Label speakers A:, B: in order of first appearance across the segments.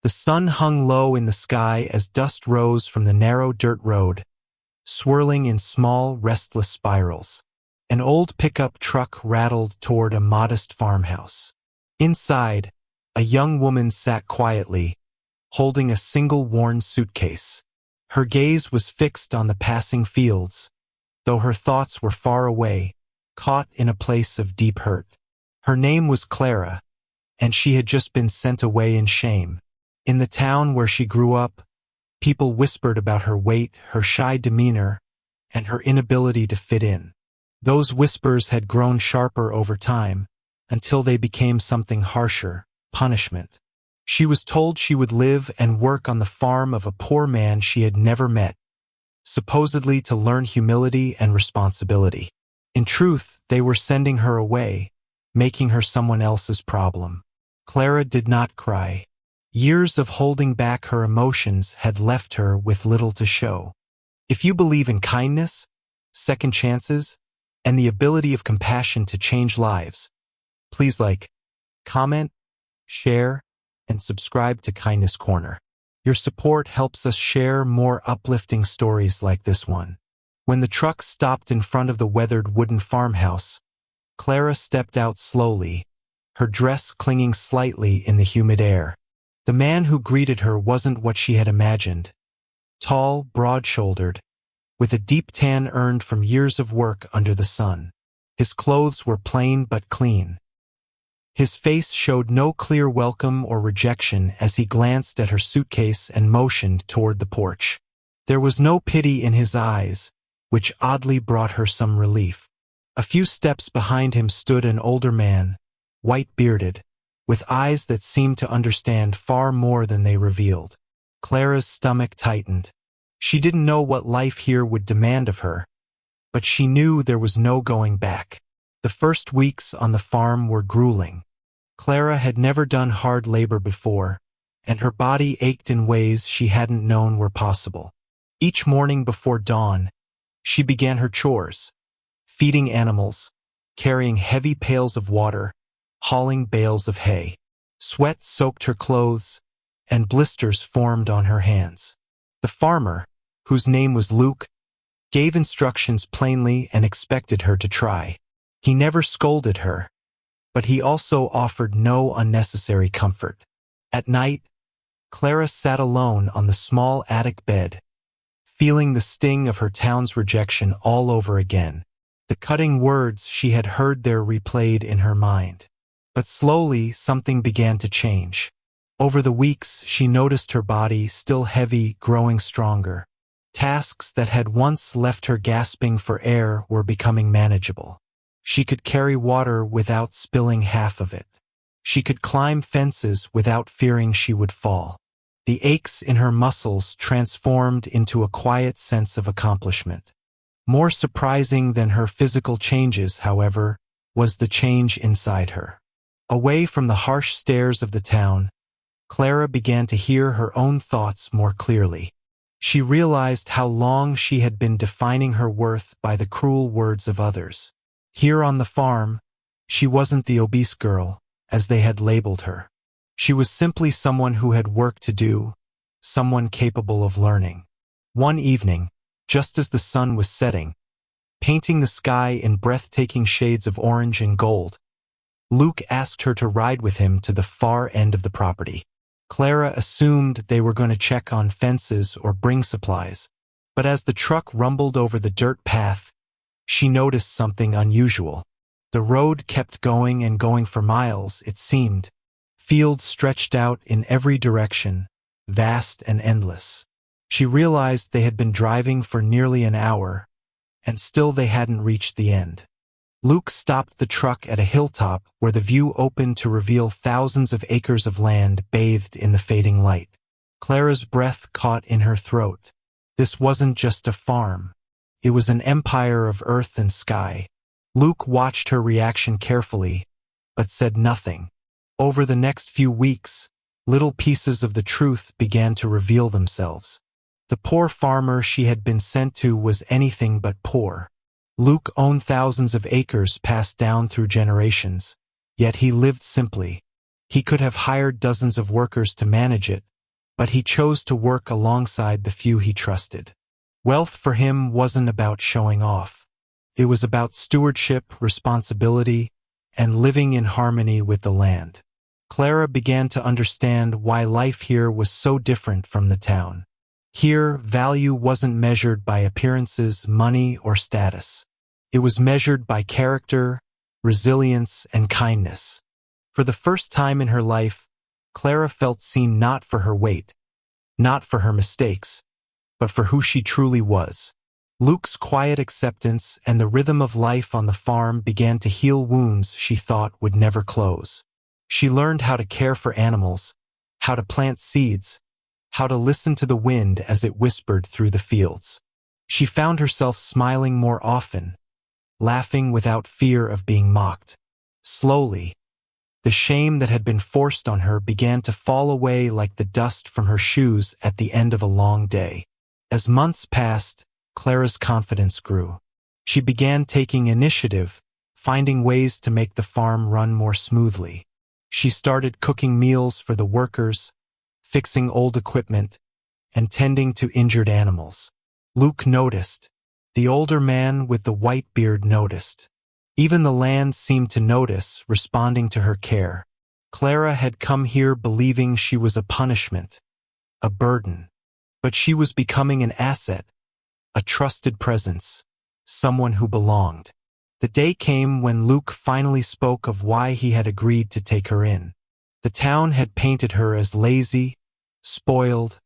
A: The sun hung low in the sky as dust rose from the narrow dirt road, swirling in small, restless spirals. An old pickup truck rattled toward a modest farmhouse. Inside, a young woman sat quietly, holding a single worn suitcase. Her gaze was fixed on the passing fields, though her thoughts were far away, caught in a place of deep hurt. Her name was Clara, and she had just been sent away in shame. In the town where she grew up, people whispered about her weight, her shy demeanor, and her inability to fit in. Those whispers had grown sharper over time, until they became something harsher: punishment. She was told she would live and work on the farm of a poor man she had never met, supposedly to learn humility and responsibility. In truth, they were sending her away, making her someone else's problem. Clara did not cry. Years of holding back her emotions had left her with little to show. If you believe in kindness, second chances, and the ability of compassion to change lives, please like, comment, share, and subscribe to Kindness Corner. Your support helps us share more uplifting stories like this one. When the truck stopped in front of the weathered wooden farmhouse, Clara stepped out slowly, her dress clinging slightly in the humid air. The man who greeted her wasn't what she had imagined. Tall, broad-shouldered, with a deep tan earned from years of work under the sun. His clothes were plain but clean. His face showed no clear welcome or rejection as he glanced at her suitcase and motioned toward the porch. There was no pity in his eyes, which oddly brought her some relief. A few steps behind him stood an older man, white-bearded, with eyes that seemed to understand far more than they revealed. Clara's stomach tightened. She didn't know what life here would demand of her, but she knew there was no going back. The first weeks on the farm were grueling. Clara had never done hard labor before, and her body ached in ways she hadn't known were possible. Each morning before dawn, she began her chores: feeding animals, carrying heavy pails of water, hauling bales of hay. Sweat soaked her clothes, and blisters formed on her hands. The farmer, whose name was Luke, gave instructions plainly and expected her to try. He never scolded her, but he also offered no unnecessary comfort. At night, Clara sat alone on the small attic bed, feeling the sting of her town's rejection all over again. The cutting words she had heard there replayed in her mind. But slowly, something began to change. Over the weeks, she noticed her body, still heavy, growing stronger. Tasks that had once left her gasping for air were becoming manageable. She could carry water without spilling half of it. She could climb fences without fearing she would fall. The aches in her muscles transformed into a quiet sense of accomplishment. More surprising than her physical changes, however, was the change inside her. Away from the harsh stares of the town, Clara began to hear her own thoughts more clearly. She realized how long she had been defining her worth by the cruel words of others. Here on the farm, she wasn't the obese girl, as they had labeled her. She was simply someone who had work to do, someone capable of learning. One evening, just as the sun was setting, painting the sky in breathtaking shades of orange and gold, Luke asked her to ride with him to the far end of the property. Clara assumed they were going to check on fences or bring supplies, but as the truck rumbled over the dirt path, she noticed something unusual. The road kept going and going for miles, it seemed. Fields stretched out in every direction, vast and endless. She realized they had been driving for nearly an hour, and still they hadn't reached the end. Luke stopped the truck at a hilltop where the view opened to reveal thousands of acres of land bathed in the fading light. Clara's breath caught in her throat. This wasn't just a farm. It was an empire of earth and sky. Luke watched her reaction carefully, but said nothing. Over the next few weeks, little pieces of the truth began to reveal themselves. The poor farmer she had been sent to was anything but poor. Luke owned thousands of acres passed down through generations, yet he lived simply. He could have hired dozens of workers to manage it, but he chose to work alongside the few he trusted. Wealth for him wasn't about showing off. It was about stewardship, responsibility, and living in harmony with the land. Clara began to understand why life here was so different from the town. Here, value wasn't measured by appearances, money, or status. It was measured by character, resilience, and kindness. For the first time in her life, Clara felt seen not for her weight, not for her mistakes, but for who she truly was. Luke's quiet acceptance and the rhythm of life on the farm began to heal wounds she thought would never close. She learned how to care for animals, how to plant seeds, how to listen to the wind as it whispered through the fields. She found herself smiling more often, laughing without fear of being mocked. Slowly, the shame that had been forced on her began to fall away like the dust from her shoes at the end of a long day. As months passed, Clara's confidence grew. She began taking initiative, finding ways to make the farm run more smoothly. She started cooking meals for the workers, fixing old equipment, and tending to injured animals. Luke noticed. The older man with the white beard noticed. Even the land seemed to notice, responding to her care. Clara had come here believing she was a punishment, a burden. But she was becoming an asset, a trusted presence, someone who belonged. The day came when Luke finally spoke of why he had agreed to take her in. The town had painted her as lazy, spoiled,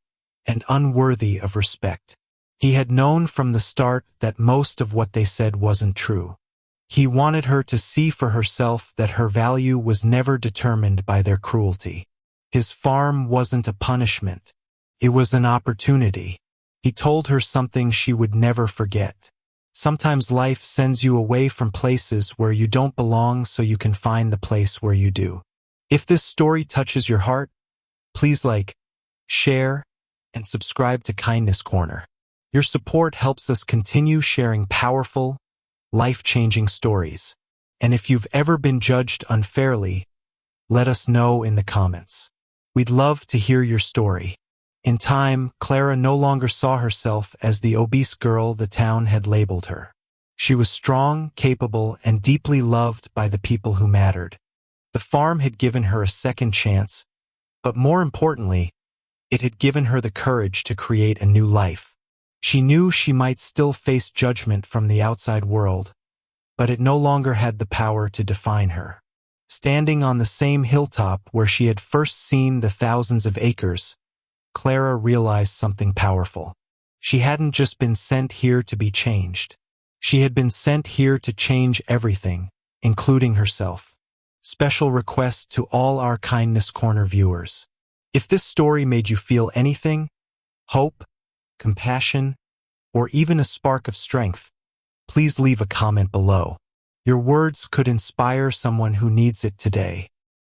A: and unworthy of respect. He had known from the start that most of what they said wasn't true. He wanted her to see for herself that her value was never determined by their cruelty. His farm wasn't a punishment. It was an opportunity. He told her something she would never forget. Sometimes life sends you away from places where you don't belong so you can find the place where you do. If this story touches your heart, please like, share, and subscribe to Kindness Corner. Your support helps us continue sharing powerful, life-changing stories. And if you've ever been judged unfairly, let us know in the comments. We'd love to hear your story. In time, Clara no longer saw herself as the obese girl the town had labeled her. She was strong, capable, and deeply loved by the people who mattered. The farm had given her a second chance, but more importantly, it had given her the courage to create a new life. She knew she might still face judgment from the outside world, but it no longer had the power to define her. Standing on the same hilltop where she had first seen the thousands of acres, Clara realized something powerful. She hadn't just been sent here to be changed. She had been sent here to change everything, including herself. Special request to all our Kindness Corner viewers. If this story made you feel anything, hope, compassion, or even a spark of strength, please leave a comment below. Your words could inspire someone who needs it today.